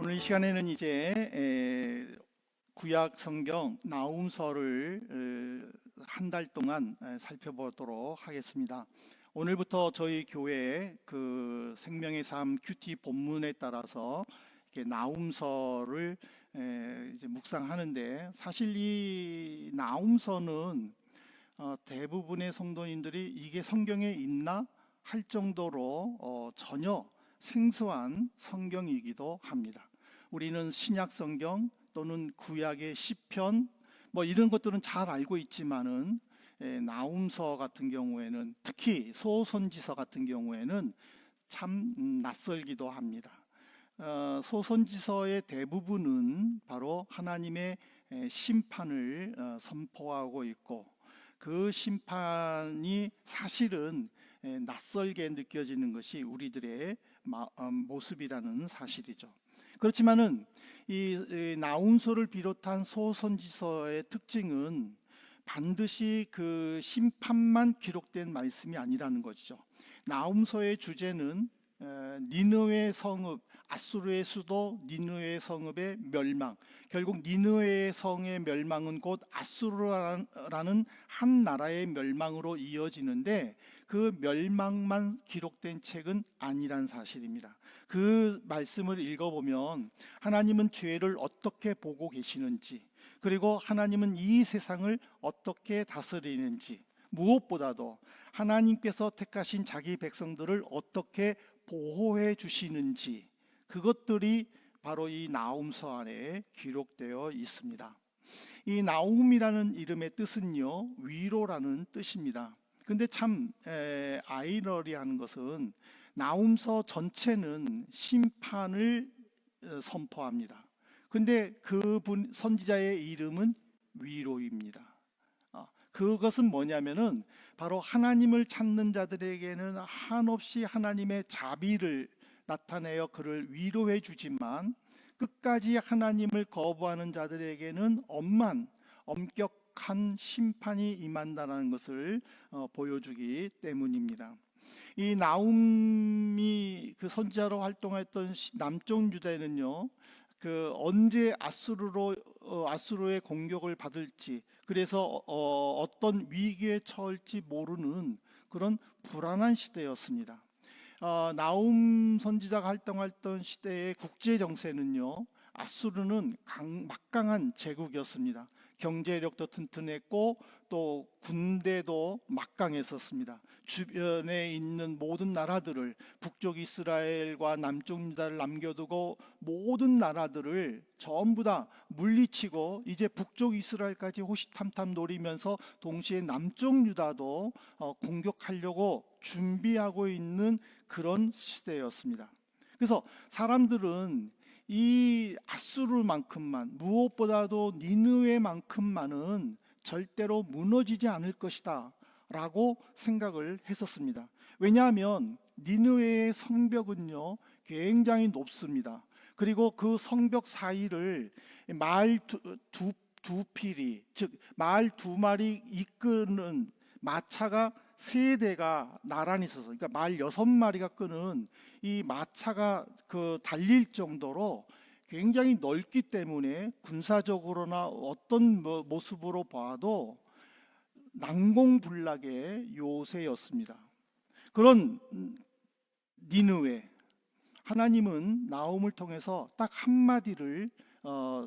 오늘 이 시간에는 이제 구약 성경 나훔서를 한 달 동안 살펴보도록 하겠습니다. 오늘부터 저희 교회 그 생명의 삶 큐티 본문에 따라서 이렇게 나훔서를 이제 묵상하는데, 사실 이 나훔서는 대부분의 성도님들이 이게 성경에 있나 할 정도로 전혀 생소한 성경이기도 합니다. 우리는 신약 성경 또는 구약의 시편 뭐 이런 것들은 잘 알고 있지만은 나훔서 같은 경우에는, 특히 소선지서 같은 경우에는 참 낯설기도 합니다. 소선지서의 대부분은 바로 하나님의 심판을 선포하고 있고, 그 심판이 사실은 낯설게 느껴지는 것이 우리들의 모습이라는 사실이죠. 그렇지만은 이 나훔서를 비롯한 소선지서의 특징은 반드시 그 심판만 기록된 말씀이 아니라는 것이죠. 나훔서의 주제는 니느웨 성읍, 아수르의 수도 니느웨 성읍의 멸망, 결국 니느웨 성의 멸망은 곧 아수르라는 한 나라의 멸망으로 이어지는데, 그 멸망만 기록된 책은 아니란 사실입니다. 그 말씀을 읽어보면 하나님은 죄를 어떻게 보고 계시는지, 그리고 하나님은 이 세상을 어떻게 다스리는지, 무엇보다도 하나님께서 택하신 자기 백성들을 어떻게 보호해 주시는지, 그것들이 바로 이 나훔서 안에 기록되어 있습니다. 이 나훔이라는 이름의 뜻은요, 위로라는 뜻입니다. 근데 참 아이러니한 것은 나훔서 전체는 심판을 선포합니다. 근데 그분 선지자의 이름은 위로입니다. 그것은 뭐냐면은 바로 하나님을 찾는 자들에게는 한없이 하나님의 자비를 나타내어 그를 위로해 주지만, 끝까지 하나님을 거부하는 자들에게는 엄격한 심판이 임한다는 것을 보여주기 때문입니다. 이 나훔이 그 선지자로 활동했던 남쪽 유다에는요, 그 언제 아수르의 공격을 받을지, 그래서 어떤 위기에 처할지 모르는 그런 불안한 시대였습니다. 나훔 선지자가 활동했던 시대의 국제 정세는요, 아수르는 막강한 제국이었습니다. 경제력도 튼튼했고 또 군대도 막강했었습니다. 주변에 있는 모든 나라들을, 북쪽 이스라엘과 남쪽 유다를 남겨두고 모든 나라들을 전부 다 물리치고 이제 북쪽 이스라엘까지 호시탐탐 노리면서 동시에 남쪽 유다도 공격하려고 준비하고 있는 그런 시대였습니다. 그래서 사람들은 이 아수르만큼만, 무엇보다도 니느웨만큼만은 절대로 무너지지 않을 것이다 라고 생각을 했었습니다. 왜냐하면 니느웨의 성벽은요, 굉장히 높습니다. 그리고 그 성벽 사이를 말 두 필이, 즉 말 두 마리 이끄는 마차가 세 대가 나란히 있어서, 그러니까 말 6마리가 끄는 이 마차가 그 달릴 정도로 굉장히 넓기 때문에 군사적으로나 어떤 모습으로 봐도 난공불락의 요새였습니다. 그런 니느웨, 하나님은 나훔을 통해서 딱 한마디를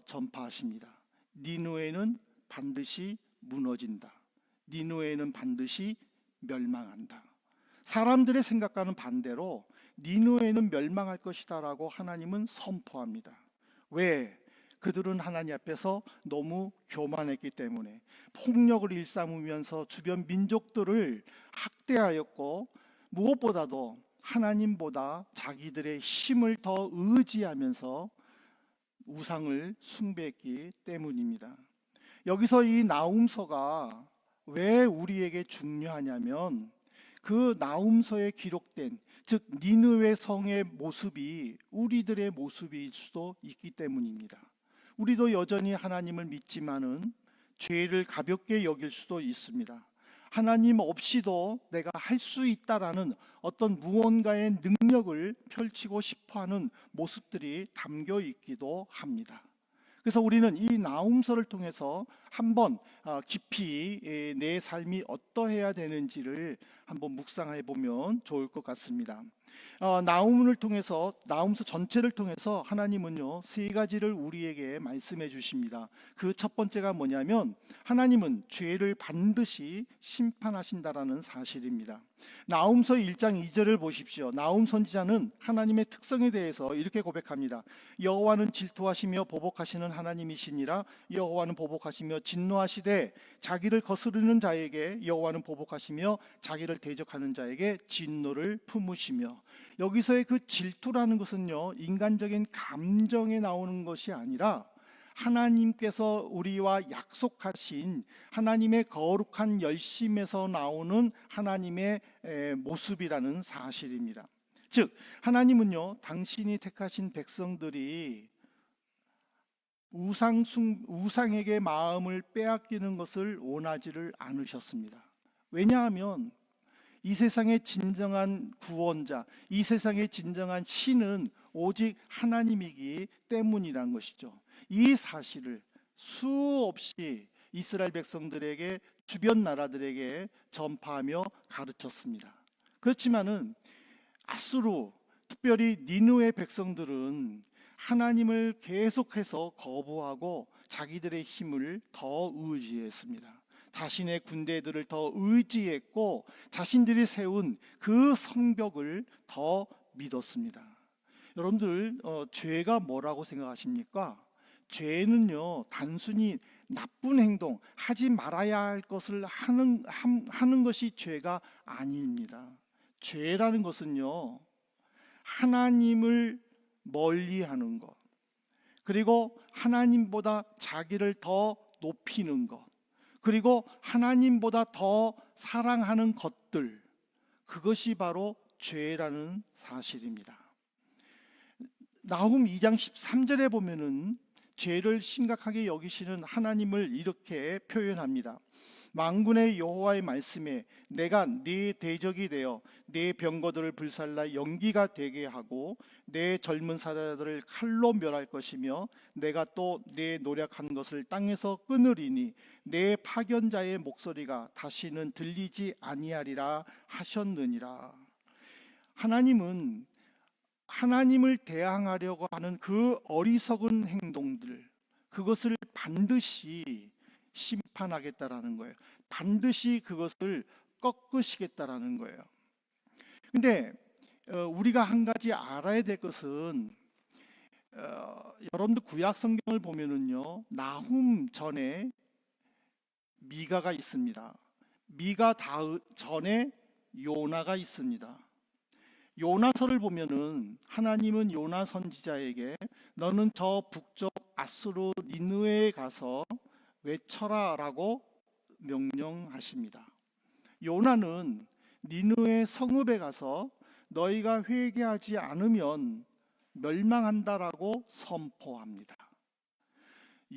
전파하십니다. 니느웨는 반드시 무너진다. 니느웨는 반드시 멸망한다. 사람들의 생각과는 반대로 니느웨는 멸망할 것이다 라고 하나님은 선포합니다. 왜? 그들은 하나님 앞에서 너무 교만했기 때문에 폭력을 일삼으면서 주변 민족들을 학대하였고, 무엇보다도 하나님보다 자기들의 힘을 더 의지하면서 우상을 숭배했기 때문입니다. 여기서 이 나훔서가 왜 우리에게 중요하냐면, 그 나훔서에 기록된, 즉 니느웨 성의 모습이 우리들의 모습일 수도 있기 때문입니다. 우리도 여전히 하나님을 믿지만은 죄를 가볍게 여길 수도 있습니다. 하나님 없이도 내가 할 수 있다라는 어떤 무언가의 능력을 펼치고 싶어하는 모습들이 담겨 있기도 합니다. 그래서 우리는 이 나훔서를 통해서 한번 깊이 내 삶이 어떠해야 되는지를 한번 묵상해 보면 좋을 것 같습니다. 나훔을 통해서, 나훔서 전체를 통해서 하나님은요 세 가지를 우리에게 말씀해 주십니다. 그 첫 번째가 뭐냐면 하나님은 죄를 반드시 심판하신다라는 사실입니다. 나훔서 1장 2절을 보십시오. 나훔 선지자는 하나님의 특성에 대해서 이렇게 고백합니다. 여호와는 질투하시며 보복하시는 하나님이시니라. 여호와는 보복하시며 진노하시되 자기를 거스르는 자에게 여호와는 보복하시며 자기를 대적하는 자에게 진노를 품으시며. 여기서의 그 질투라는 것은요 인간적인 감정에 나오는 것이 아니라 하나님께서 우리와 약속하신 하나님의 거룩한 열심에서 나오는 하나님의 모습이라는 사실입니다. 즉 하나님은요 당신이 택하신 백성들이 우상에게 마음을 빼앗기는 것을 원하지를 않으셨습니다. 왜냐하면 이 세상의 진정한 구원자, 이 세상의 진정한 신은 오직 하나님이기 때문이란 것이죠. 이 사실을 수없이 이스라엘 백성들에게, 주변 나라들에게 전파하며 가르쳤습니다. 그렇지만은 아수르, 특별히 니느웨 백성들은 하나님을 계속해서 거부하고 자기들의 힘을 더 의지했습니다. 자신의 군대들을 더 의지했고 자신들이 세운 그 성벽을 더 믿었습니다. 여러분들 죄가 뭐라고 생각하십니까? 죄는요 단순히 나쁜 행동, 하지 말아야 할 것을 하는 것이 죄가 아닙니다. 죄라는 것은요 하나님을 멀리하는 것, 그리고 하나님보다 자기를 더 높이는 것, 그리고 하나님보다 더 사랑하는 것들, 그것이 바로 죄라는 사실입니다. 나훔 2장 13절에 보면은 죄를 심각하게 여기시는 하나님을 이렇게 표현합니다. 만군의 여호와의 말씀에 내가 네 대적이 되어 네 병거들을 불살라 연기가 되게 하고 내 젊은 사자들을 칼로 멸할 것이며 내가 또 내 노력한 것을 땅에서 끊으리니 내 파견자의 목소리가 다시는 들리지 아니하리라 하셨느니라. 하나님은 하나님을 대항하려고 하는 그 어리석은 행동들, 그것을 반드시 심판하겠다라는 거예요. 반드시 그것을 꺾으시겠다라는 거예요. 근데 우리가 한 가지 알아야 될 것은 여러분들 구약 성경을 보면은요 나훔 전에 미가가 있습니다. 미가 전에 요나가 있습니다. 요나서를 보면은 하나님은 요나 선지자에게 너는 저 북쪽 아수르 니느웨에 가서 외쳐라라고 명령하십니다. 요나는 니느웨 성읍에 가서 너희가 회개하지 않으면 멸망한다라고 선포합니다.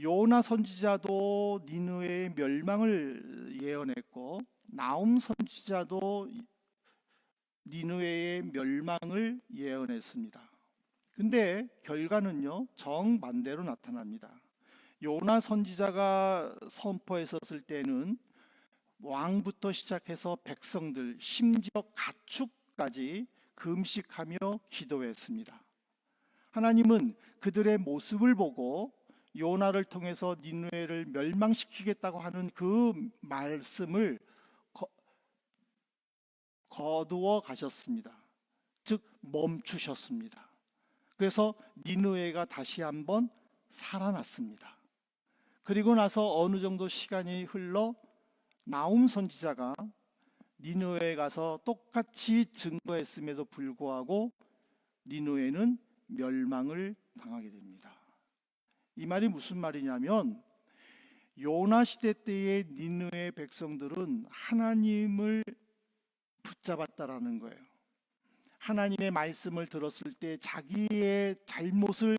요나 선지자도 니느웨의 멸망을 예언했고 나훔 선지자도 니느웨의 멸망을 예언했습니다. 근데 결과는요 정반대로 나타납니다. 요나 선지자가 선포했었을 때는 왕부터 시작해서 백성들, 심지어 가축까지 금식하며 기도했습니다. 하나님은 그들의 모습을 보고 요나를 통해서 니느웨를 멸망시키겠다고 하는 그 말씀을 거두어 가셨습니다. 즉 멈추셨습니다. 그래서 니느웨가 다시 한번 살아났습니다. 그리고 나서 어느 정도 시간이 흘러 나훔 선지자가 니느웨에 가서 똑같이 증거했음에도 불구하고 니느웨는 멸망을 당하게 됩니다. 이 말이 무슨 말이냐면 요나 시대 때의 니느웨 백성들은 하나님을 붙잡았다라는 거예요. 하나님의 말씀을 들었을 때 자기의 잘못을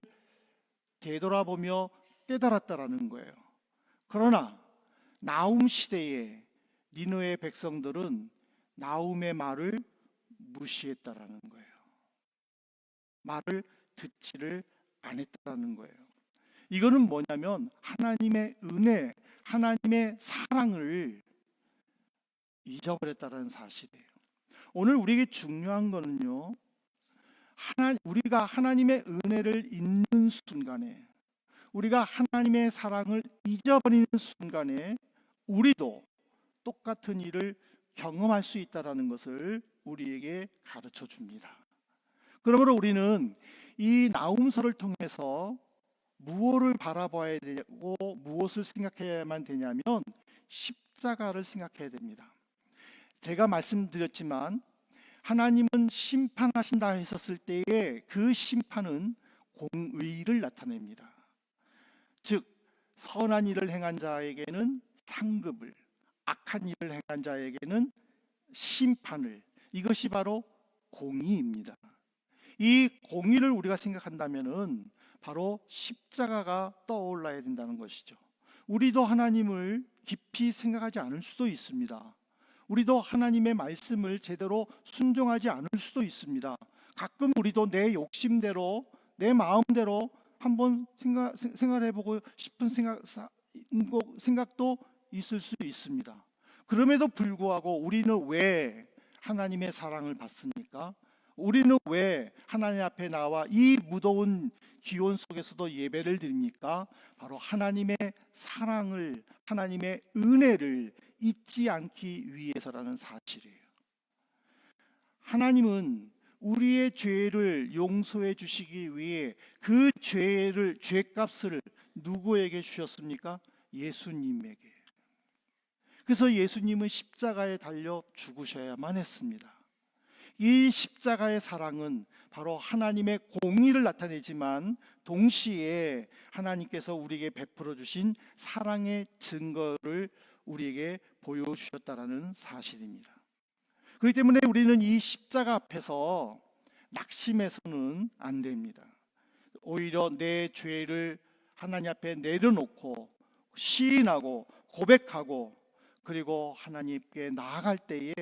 되돌아보며 깨달았다라는 거예요. 그러나 나훔 시대에 니느웨 백성들은 나움의 말을 무시했다라는 거예요. 말을 듣지를 않았다라는 거예요. 이거는 뭐냐면 하나님의 은혜, 하나님의 사랑을 잊어버렸다는 사실이에요. 오늘 우리에게 중요한 거는요, 우리가 하나님의 은혜를 잊는 순간에, 우리가 하나님의 사랑을 잊어버리는 순간에 우리도 똑같은 일을 경험할 수 있다는 것을 우리에게 가르쳐 줍니다. 그러므로 우리는 이 나훔서를 통해서 무엇을 바라봐야 되고 무엇을 생각해야만 되냐면 십자가를 생각해야 됩니다. 제가 말씀드렸지만 하나님은 심판하신다 했었을 때에 그 심판은 공의를 나타냅니다. 즉 선한 일을 행한 자에게는 상급을, 악한 일을 행한 자에게는 심판을, 이것이 바로 공의입니다. 이 공의를 우리가 생각한다면은 바로 십자가가 떠올라야 된다는 것이죠. 우리도 하나님을 깊이 생각하지 않을 수도 있습니다. 우리도 하나님의 말씀을 제대로 순종하지 않을 수도 있습니다. 가끔 우리도 내 욕심대로, 내 마음대로 한번 생각해보고 싶은 생각도 있을 수 있습니다. 그럼에도 불구하고 우리는 왜 하나님의 사랑을 받습니까? 우리는 왜 하나님 앞에 나와 이 무더운 기온 속에서도 예배를 드립니까? 바로 하나님의 사랑을, 하나님의 은혜를 잊지 않기 위해서라는 사실이에요. 하나님은 우리의 죄를 용서해 주시기 위해 그 죄값을 누구에게 주셨습니까? 예수님에게. 그래서 예수님은 십자가에 달려 죽으셔야만 했습니다. 이 십자가의 사랑은 바로 하나님의 공의를 나타내지만 동시에 하나님께서 우리에게 베풀어 주신 사랑의 증거를 우리에게 보여주셨다는 사실입니다. 그렇기 때문에 우리는 이 십자가 앞에서 낙심해서는 안 됩니다. 오히려 내 죄를 하나님 앞에 내려놓고 시인하고 고백하고 그리고 하나님께 나아갈 때에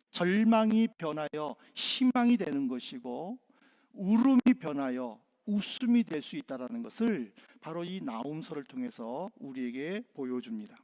절망이 변하여 희망이 되는 것이고 울음이 변하여 웃음이 될 수 있다는 것을 바로 이 나훔서를 통해서 우리에게 보여줍니다.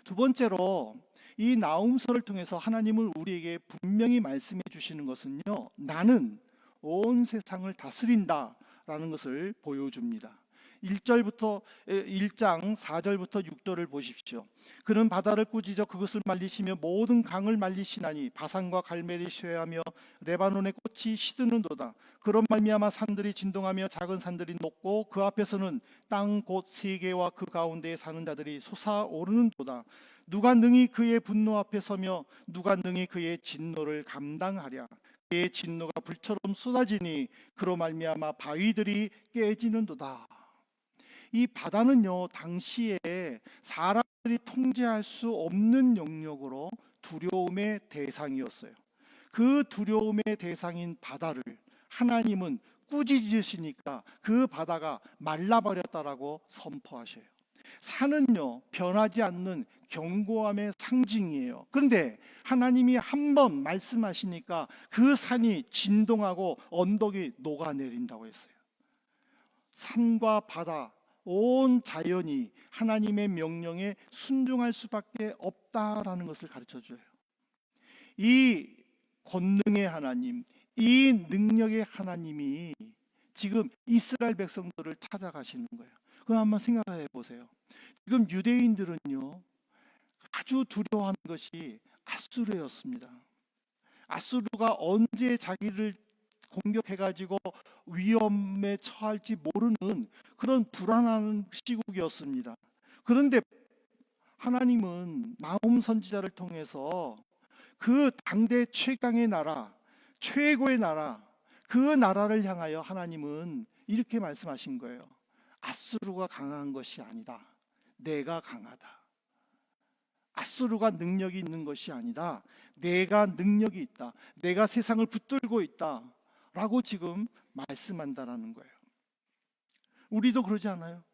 두 번째로 이 나훔서를 통해서 하나님은 우리에게 분명히 말씀해 주시는 것은요, 나는 온 세상을 다스린다라는 것을 보여줍니다. 1장 4절부터 6절을 보십시오. 그는 바다를 꾸짖어 그것을 말리시며 모든 강을 말리시나니 바산과 갈멜이 쇠하며 레바논의 꽃이 시드는도다. 그런 말미암아 산들이 진동하며 작은 산들이 녹고 그 앞에서는 땅 곧 세계와 그 가운데에 사는 자들이 솟아오르는도다. 누가 능히 그의 분노 앞에 서며 누가 능히 그의 진노를 감당하랴. 그의 진노가 불처럼 쏟아지니 그로 말미암아 바위들이 깨지는도다. 이 바다는요, 당시에 사람들이 통제할 수 없는 영역으로 두려움의 대상이었어요. 그 두려움의 대상인 바다를 하나님은 꾸짖으시니까 그 바다가 말라버렸다라고 선포하셔요. 산은요, 변하지 않는 견고함의 상징이에요. 그런데 하나님이 한번 말씀하시니까 그 산이 진동하고 언덕이 녹아내린다고 했어요. 산과 바다, 온 자연이 하나님의 명령에 순종할 수밖에 없다라는 것을 가르쳐줘요. 이 권능의 하나님, 이 능력의 하나님이 지금 이스라엘 백성들을 찾아가시는 거예요. 그럼 한번 생각해 보세요. 지금 유대인들은요, 아주 두려워하는 것이 아수르였습니다. 아수르가 언제 자기를 공격해가지고 위험에 처할지 모르는 그런 불안한 시국이었습니다. 그런데 하나님은 나훔 선지자를 통해서 그 당대 최강의 나라, 최고의 나라, 그 나라를 향하여 하나님은 이렇게 말씀하신 거예요. 아수르가 강한 것이 아니다. 내가 강하다. 아수르가 능력이 있는 것이 아니다. 내가 능력이 있다. 내가 세상을 붙들고 있다. 라고 지금 말씀한다라는 거예요. 우리도 그러지 않아요?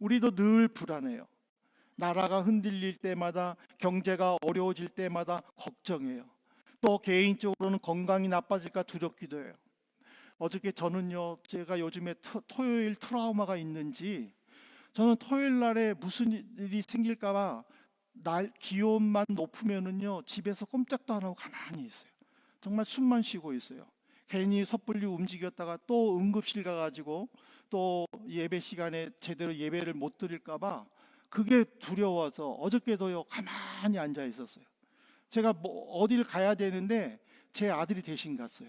우리도 늘 불안해요. 나라가 흔들릴 때마다, 경제가 어려워질 때마다 걱정해요. 또 개인적으로는 건강이 나빠질까 두렵기도 해요. 어저께 저는요, 제가 요즘에 토요일 트라우마가 있는지, 저는 토요일 날에 무슨 일이 생길까봐 날 기온만 높으면은요, 집에서 꼼짝도 안 하고 가만히 있어요. 정말 숨만 쉬고 있어요. 괜히 섣불리 움직였다가 또 응급실 가가지고 또 예배 시간에 제대로 예배를 못 드릴까봐 그게 두려워서 어저께도요, 가만히 앉아 있었어요. 제가 뭐 어딜 가야 되는데 제 아들이 대신 갔어요.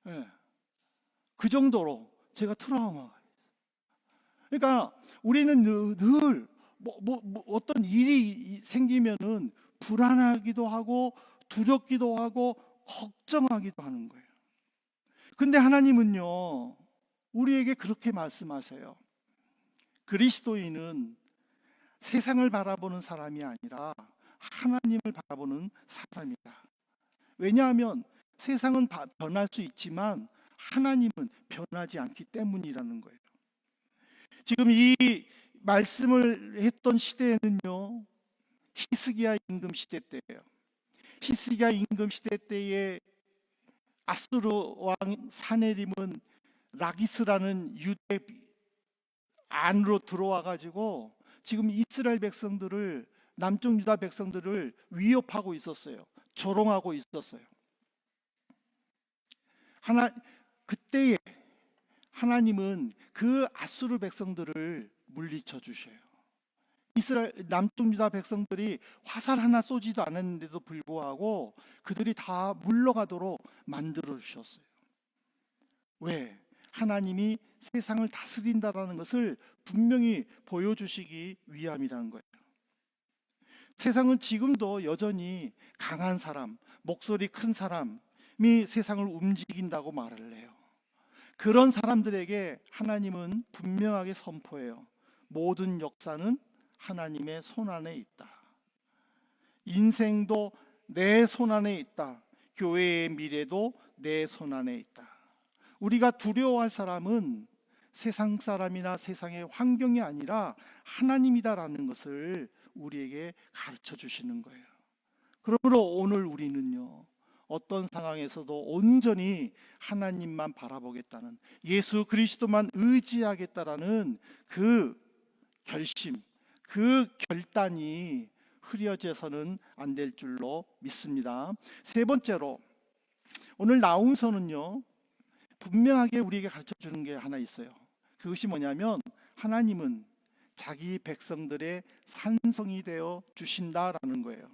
예. 그 정도로 제가 트라우마가. 그러니까 우리는 늘 어떤 일이 생기면은 불안하기도 하고 두렵기도 하고 걱정하기도 하는 거예요. 근데 하나님은요, 우리에게 그렇게 말씀하세요. 그리스도인은 세상을 바라보는 사람이 아니라 하나님을 바라보는 사람이다. 왜냐하면 세상은 변할 수 있지만 하나님은 변하지 않기 때문이라는 거예요. 지금 이 말씀을 했던 시대에는요, 히스기야 임금 시대 때예요. 히스기야 임금 시대 때에 아수르 왕 사네림은 라기스라는 유대 안으로 들어와 가지고 지금 이스라엘 백성들을, 남쪽 유다 백성들을 위협하고 있었어요. 조롱하고 있었어요. 그때에 하나님은 그 아수르 백성들을 물리쳐 주셔요. 이스라엘 남쪽 유다 백성들이 화살 하나 쏘지도 않았는데도 불구하고 그들이 다 물러가도록 만들어 주셨어요. 왜? 하나님이 세상을 다스린다라는 것을 분명히 보여주시기 위함이라는 거예요. 세상은 지금도 여전히 강한 사람, 목소리 큰 사람이 세상을 움직인다고 말을 해요. 그런 사람들에게 하나님은 분명하게 선포해요. 모든 역사는 하나님의 손안에 있다. 인생도 내 손안에 있다. 교회의 미래도 내 손안에 있다. 우리가 두려워할 사람은 세상 사람이나 세상의 환경이 아니라 하나님이다라는 것을 우리에게 가르쳐 주시는 거예요. 그러므로 오늘 우리는요, 어떤 상황에서도 온전히 하나님만 바라보겠다는, 예수 그리스도만 의지하겠다라는 그 결심, 그 결단이 흐려져서는 안 될 줄로 믿습니다. 세 번째로, 오늘 나움서는요, 분명하게 우리에게 가르쳐 주는 게 하나 있어요. 그것이 뭐냐면 하나님은 자기 백성들의 산성이 되어 주신다라는 거예요.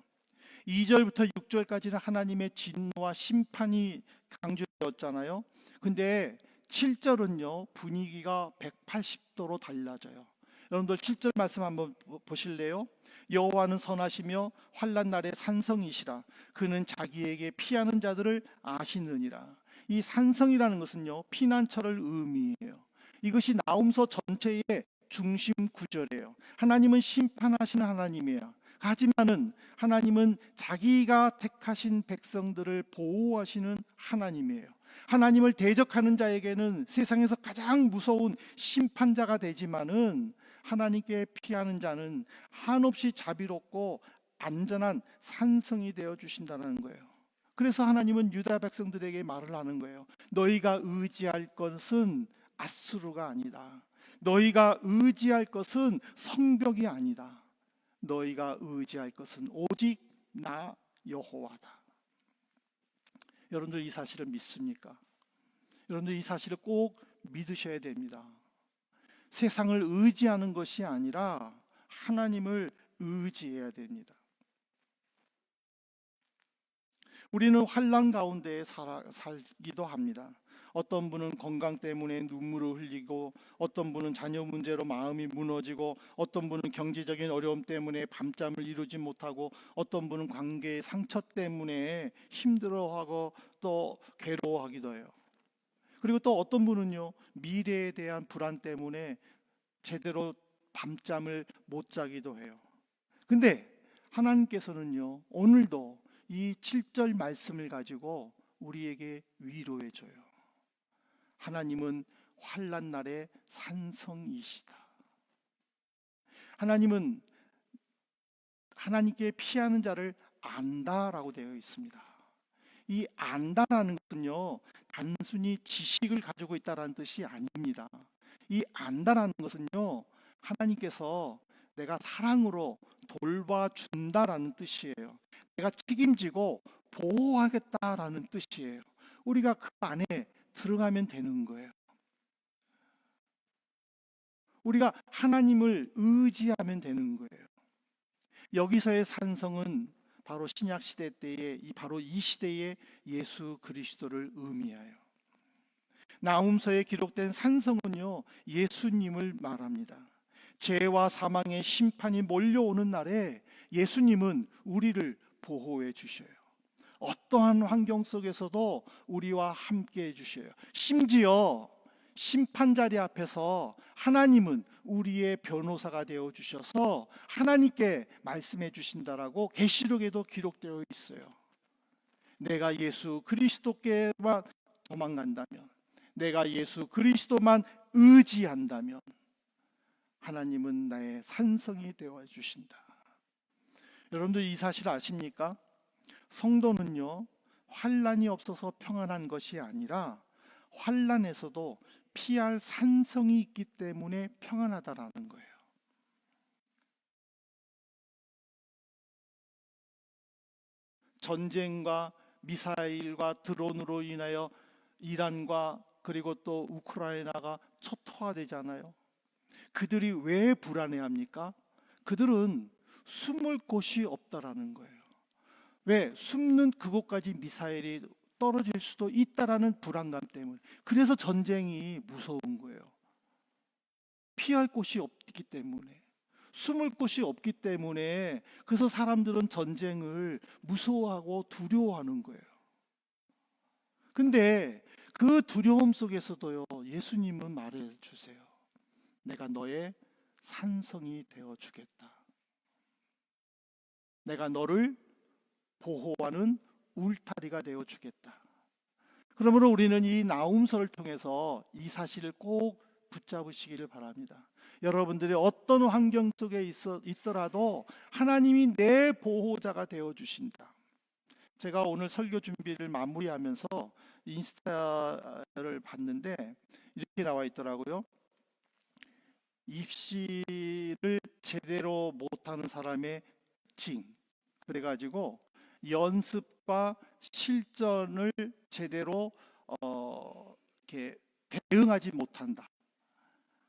2절부터 6절까지는 하나님의 진노와 심판이 강조되었잖아요. 근데 7절은요, 분위기가 180도로 달라져요. 여러분들 7절 말씀 한번 보실래요? 여호와는 선하시며 환난 날에 산성이시라. 그는 자기에게 피하는 자들을 아시느니라. 이 산성이라는 것은요, 피난처를 의미해요. 이것이 나움서 전체의 중심 구절이에요. 하나님은 심판하시는 하나님이에요. 하지만은 하나님은 자기가 택하신 백성들을 보호하시는 하나님이에요. 하나님을 대적하는 자에게는 세상에서 가장 무서운 심판자가 되지만은 하나님께 피하는 자는 한없이 자비롭고 안전한 산성이 되어 주신다는 거예요. 그래서 하나님은 유다 백성들에게 말을 하는 거예요. 너희가 의지할 것은 아수르가 아니다. 너희가 의지할 것은 성벽이 아니다. 너희가 의지할 것은 오직 나 여호와다. 여러분들 이 사실을 믿습니까? 여러분들 이 사실을 꼭 믿으셔야 됩니다. 세상을 의지하는 것이 아니라 하나님을 의지해야 됩니다. 우리는 환난 가운데 살기도 합니다. 어떤 분은 건강 때문에 눈물을 흘리고, 어떤 분은 자녀 문제로 마음이 무너지고, 어떤 분은 경제적인 어려움 때문에 밤잠을 이루지 못하고, 어떤 분은 관계의 상처 때문에 힘들어하고 또 괴로워하기도 해요. 그리고 또 어떤 분은요, 미래에 대한 불안 때문에 제대로 밤잠을 못 자기도 해요. 근데 하나님께서는요, 오늘도 이 7절 말씀을 가지고 우리에게 위로해 줘요. 하나님은 환난 날의 산성이시다. 하나님은 하나님께 피하는 자를 안다라고 되어 있습니다. 이 안다라는 것은요, 단순히 지식을 가지고 있다라는 뜻이 아닙니다. 이 안다라는 것은요, 하나님께서 내가 사랑으로 돌봐준다라는 뜻이에요. 내가 책임지고 보호하겠다라는 뜻이에요. 우리가 그 안에 들어가면 되는 거예요. 우리가 하나님을 의지하면 되는 거예요. 여기서의 산성은 바로 신약 시대 때에 바로 이 시대의 예수 그리스도를 의미하여, 나훔서에 기록된 산성은요, 예수님을 말합니다. 죄와 사망의 심판이 몰려오는 날에 예수님은 우리를 보호해 주셔요. 어떠한 환경 속에서도 우리와 함께 해 주셔요. 심지어 심판자리 앞에서 하나님은 우리의 변호사가 되어 주셔서 하나님께 말씀해 주신다라고 계시록에도 기록되어 있어요. 내가 예수 그리스도께만 도망간다면, 내가 예수 그리스도만 의지한다면 하나님은 나의 산성이 되어 주신다. 여러분들 이 사실 아십니까? 성도는요, 환난이 없어서 평안한 것이 아니라 환난에서도 피할 산성이 있기 때문에 평안하다라는 거예요. 전쟁과 미사일과 드론으로 인하여 이란과 그리고 또 우크라이나가 초토화되잖아요. 그들이 왜 불안해합니까? 그들은 숨을 곳이 없다라는 거예요. 왜? 숨는 그곳까지 미사일이 떨어질 수도 있다라는 불안감 때문에. 그래서 전쟁이 무서운 거예요. 피할 곳이 없기 때문에, 숨을 곳이 없기 때문에. 그래서 사람들은 전쟁을 무서워하고 두려워하는 거예요. 근데 그 두려움 속에서도요, 예수님은 말해 주세요. 내가 너의 산성이 되어 주겠다. 내가 너를 보호하는 울타리가 되어 주겠다. 그러므로 우리는 이 나훔서를 통해서 이 사실을 꼭 붙잡으시기를 바랍니다. 여러분들이 어떤 환경 속에 있더라도 하나님이 내 보호자가 되어 주신다. 제가 오늘 설교 준비를 마무리하면서 인스타를 봤는데 이렇게 나와 있더라고요. 입시를 제대로 못하는 사람의 특징. 그래가지고 연습과 실전을 제대로 이렇게 대응하지 못한다.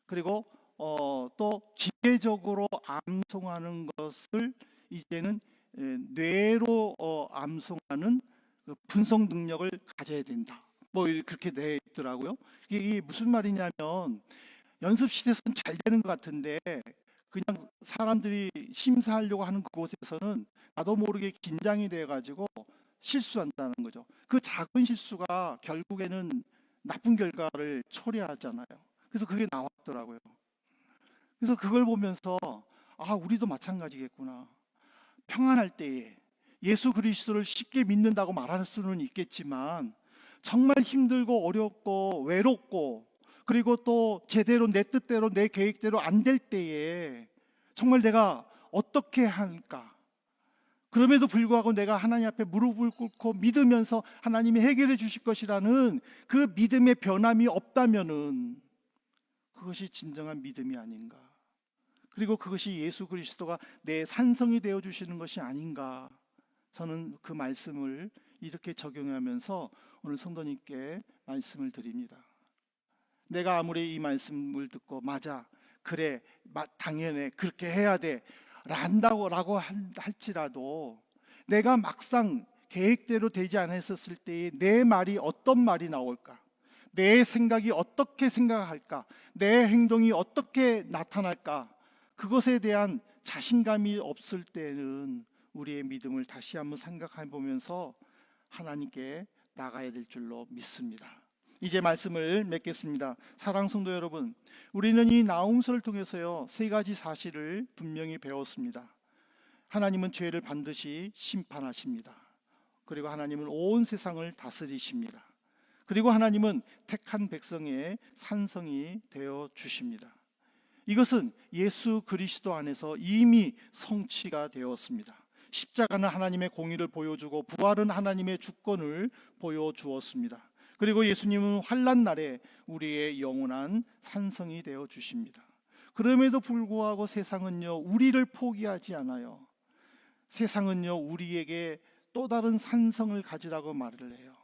그리고 또 기계적으로 암송하는 것을 이제는 뇌로 암송하는 그 분석 능력을 가져야 된다. 뭐 그렇게 돼 있더라고요. 이게 무슨 말이냐면 연습 실에서는 잘 되는 것 같은데 그냥 사람들이 심사하려고 하는 그곳에서는 나도 모르게 긴장이 돼가지고 실수한다는 거죠. 그 작은 실수가 결국에는 나쁜 결과를 초래하잖아요. 그래서 그게 나왔더라고요. 그래서 그걸 보면서 우리도 마찬가지겠구나. 평안할 때에 예수 그리스도를 쉽게 믿는다고 말할 수는 있겠지만 정말 힘들고 어렵고 외롭고 그리고 또 제대로 내 뜻대로 내 계획대로 안 될 때에 정말 내가 어떻게 할까? 그럼에도 불구하고 내가 하나님 앞에 무릎을 꿇고 믿으면서 하나님이 해결해 주실 것이라는 그 믿음의 변함이 없다면은 그것이 진정한 믿음이 아닌가? 그리고 그것이 예수 그리스도가 내 산성이 되어 주시는 것이 아닌가? 저는 그 말씀을 이렇게 적용하면서 오늘 성도님께 말씀을 드립니다. 내가 아무리 이 말씀을 듣고 맞아, 그래, 당연해, 그렇게 해야 돼 라고 할지라도 내가 막상 계획대로 되지 않았을 때에 내 말이 어떤 말이 나올까? 내 생각이 어떻게 생각할까? 내 행동이 어떻게 나타날까? 그것에 대한 자신감이 없을 때는 우리의 믿음을 다시 한번 생각해 보면서 하나님께 나가야 될 줄로 믿습니다. 이제 말씀을 맺겠습니다. 사랑하는 성도 여러분, 우리는 이 나훔서를 통해서요 3가지 사실을 분명히 배웠습니다. 하나님은 죄를 반드시 심판하십니다. 그리고 하나님은 온 세상을 다스리십니다. 그리고 하나님은 택한 백성의 산성이 되어 주십니다. 이것은 예수 그리스도 안에서 이미 성취가 되었습니다. 십자가는 하나님의 공의를 보여주고 부활은 하나님의 주권을 보여주었습니다. 그리고 예수님은 환난 날에 우리의 영원한 산성이 되어 주십니다. 그럼에도 불구하고 세상은요, 우리를 포기하지 않아요. 세상은요, 우리에게 또 다른 산성을 가지라고 말을 해요.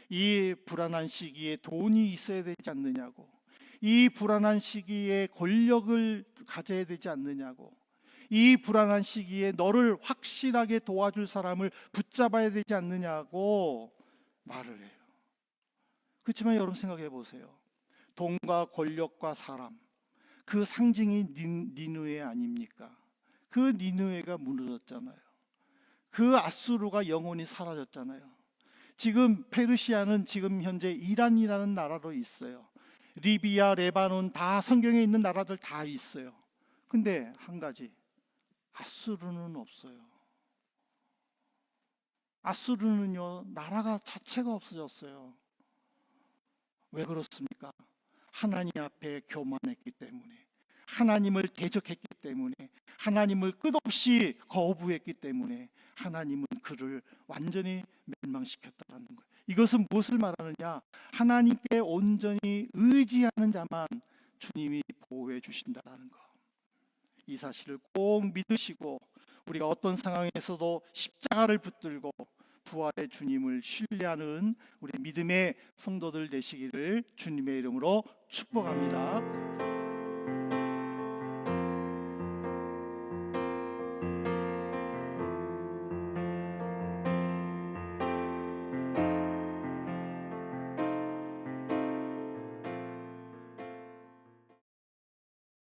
이 불안한 시기에 돈이 있어야 되지 않느냐고, 이 불안한 시기에 권력을 가져야 되지 않느냐고, 이 불안한 시기에 너를 확실하게 도와줄 사람을 붙잡아야 되지 않느냐고 말을 해요. 그렇지만 여러분 생각해 보세요. 돈과 권력과 사람, 그 상징이 니느웨 아닙니까? 그 니느웨가 무너졌잖아요. 그 아수르가 영원히 사라졌잖아요. 지금 페르시아는 지금 현재 이란이라는 나라로 있어요. 리비아, 레바논 다 성경에 있는 나라들 다 있어요. 근데 한 가지, 아수르는 없어요. 아수르는요, 나라가 자체가 없어졌어요. 왜 그렇습니까? 하나님 앞에 교만했기 때문에, 하나님을 대적했기 때문에, 하나님을 끝없이 거부했기 때문에 하나님은 그를 완전히 멸망시켰다는 거예요. 이것은 무엇을 말하느냐? 하나님께 온전히 의지하는 자만 주님이 보호해 주신다는 거. 이 사실을 꼭 믿으시고 우리가 어떤 상황에서도 십자가를 붙들고 부활의 주님을 신뢰하는 우리 믿음의 성도들 되시기를 주님의 이름으로 축복합니다.